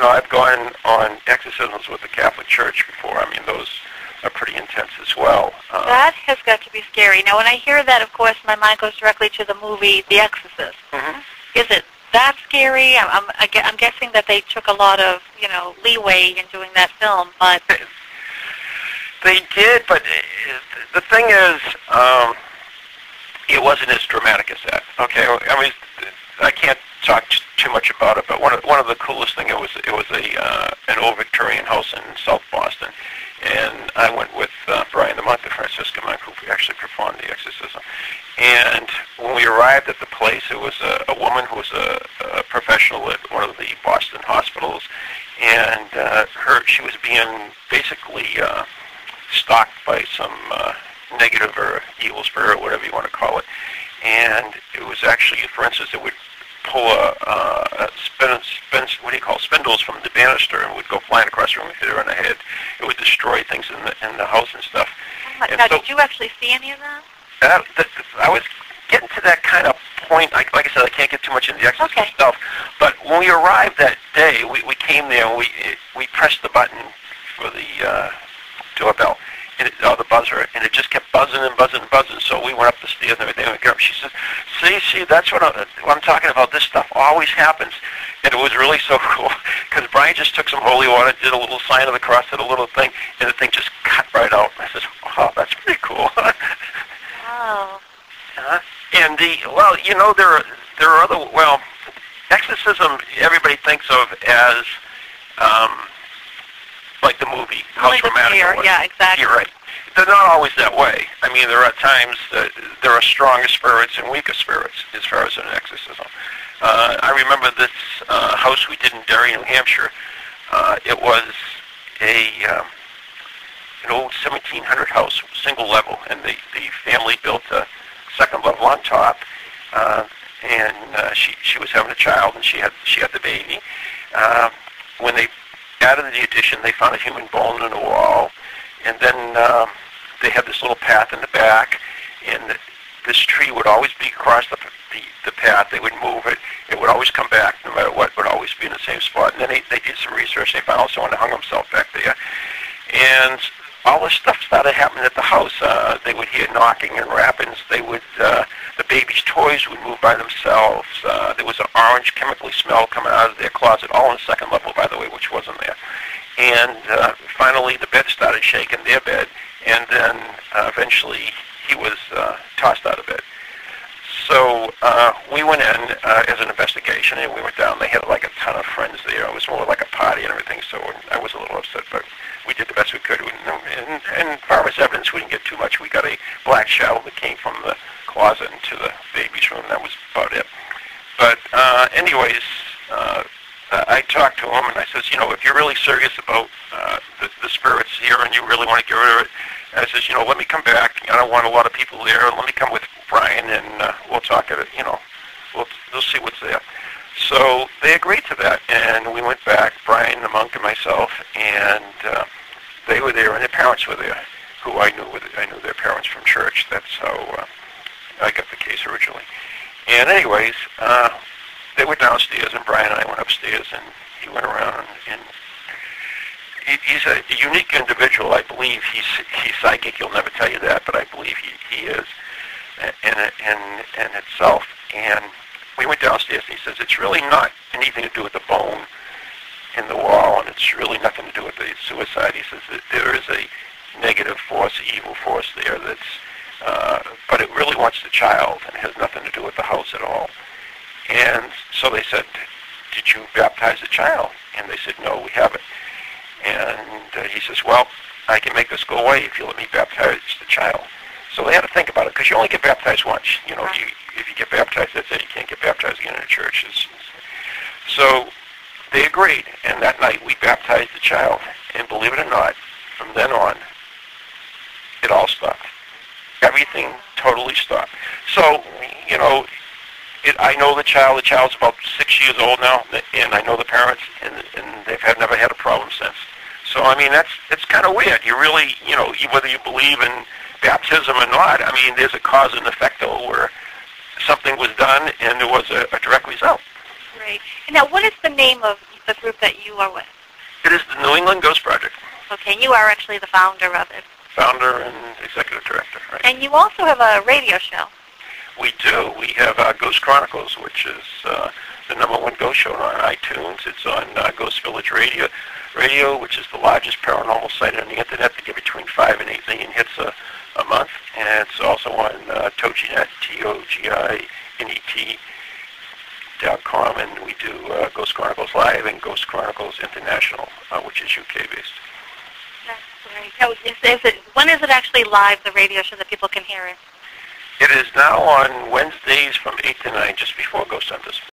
I've gone on exorcisms with the Catholic Church before. I mean, those are pretty intense as well. That has got to be scary. Now, when I hear that, of course, my mind goes directly to the movie The Exorcist. Mm-hmm. Is it that scary? I'm guessing that they took a lot of, leeway in doing that film, but... They did, but the thing is, it wasn't as dramatic as that. Okay, I mean, I can't talk too much about it, but one of the coolest things, it was an old Victorian house in South Boston, and I went with Brian the monk, the Franciscan monk, who actually performed the exorcism. And when we arrived at the place, it was a woman who was a professional at one of the Boston hospitals, and she was being basically stalked by some negative or evil spirit, whatever you want to call it. And it was actually, for instance, it would pull spindles from the banister and would go flying across the room and hit her in the head. It would destroy things in the house and stuff. Now, did you actually see any of that? I was getting to that kind of point. Like I said, I can't get too much into the exorcism stuff. But when we arrived that day, we came there and we pressed the button for the doorbell, and the buzzer, and it just kept buzzing and buzzing and buzzing. So we went up the stairs and everything. And we got up. She said, "See, that's what I'm talking about. This stuff always happens." And it was really so cool because Brian just took some holy water, did a little sign of the cross, did a little thing, and the thing just cut right out. I said, "Oh, that's pretty cool." Oh. And there are other exorcism. Everybody thinks of as like the movie, how dramatic it was. Yeah, exactly. You're right. They're not always that way. I mean, there are times that there are stronger spirits and weaker spirits as far as an exorcism. I remember this house we did in Derry, New Hampshire. It was an old 1700 house, single level, and the family built a second level on top. And she was having a child, and she had the baby. When they added the addition, they found a human bone in the wall, and then they had this little path in the back, and this tree would always be across the path. They would move it. It would always come back, no matter what. It would always be in the same spot. And then they did some research. They found someone that hung himself back there, and all this stuff started happening at the house. They would hear knocking and rappings. They would the baby's toys would move by themselves. There was an orange chemically smell coming out of their closet, all on the second level, by the way, which wasn't there. And finally, the bed started shaking, their bed, and then eventually he was tossed out of bed. So we went in as an investigation, and we went down. They had like a ton of friends there. It was more like a party and everything, so I was a little upset, but we did the best we could. And as far as evidence, we didn't get too much. We got a black shadow that came from the closet into the baby's room. That was about it. But anyways, I talked to him, and I says, if you're really serious about the spirits here and you really want to get rid of it, I says, let me come back. I don't want a lot of people there. Let me come with Brian, and we'll talk at it. We'll see what's there. So they agreed to that, and we went back, Brian, the monk, and myself, and they were there, and their parents were there, who I knew their parents from church. That's how I got the case originally. And anyways, they were downstairs, and Brian and I went upstairs, and he went around, and he's a unique individual. I believe he's psychic. He'll never tell you that, but I believe he is in itself. And we went downstairs, and he says, it's really not anything to do with the bone in the wall, and it's really nothing to do with the suicide. He says that there is a negative force, evil force there but it really wants the child, and it has nothing to do with the house at all. And so they said, did you baptize the child? And they said, no, we haven't. And he says, well, I can make this go away if you let me baptize the child. So they had to think about it, because you only get baptized once. If you get baptized, that's it. You can't get baptized again in a church. So they agreed, and that night we baptized the child. And believe it or not, from then on, it all stopped. Everything totally stopped. So, I know the child. The child's about 6 years old now, and I know the parents, and they've never had a problem since. So, I mean, it's kind of weird. You really, whether you believe in baptism or not, I mean, there's a cause and effect, though, where something was done and there was a direct result. Right. And now, what is the name of the group that you are with? It is the New England Ghost Project. Okay, and you are actually the founder of it. Founder and executive director, right. And you also have a radio show. We do. We have Ghost Chronicles, which is the #1 ghost show on iTunes. It's on Ghost Village Radio, which is the largest paranormal site on the internet. They get between 5 and 8 million hits a month. And it's also on TogiNet, TogiNet.com, and we do Ghost Chronicles Live and Ghost Chronicles International, which is UK-based. That's great. Now, when is it actually live, the radio show, that people can hear it? It is now on Wednesdays from 8 to 9, just before Ghost Hunters.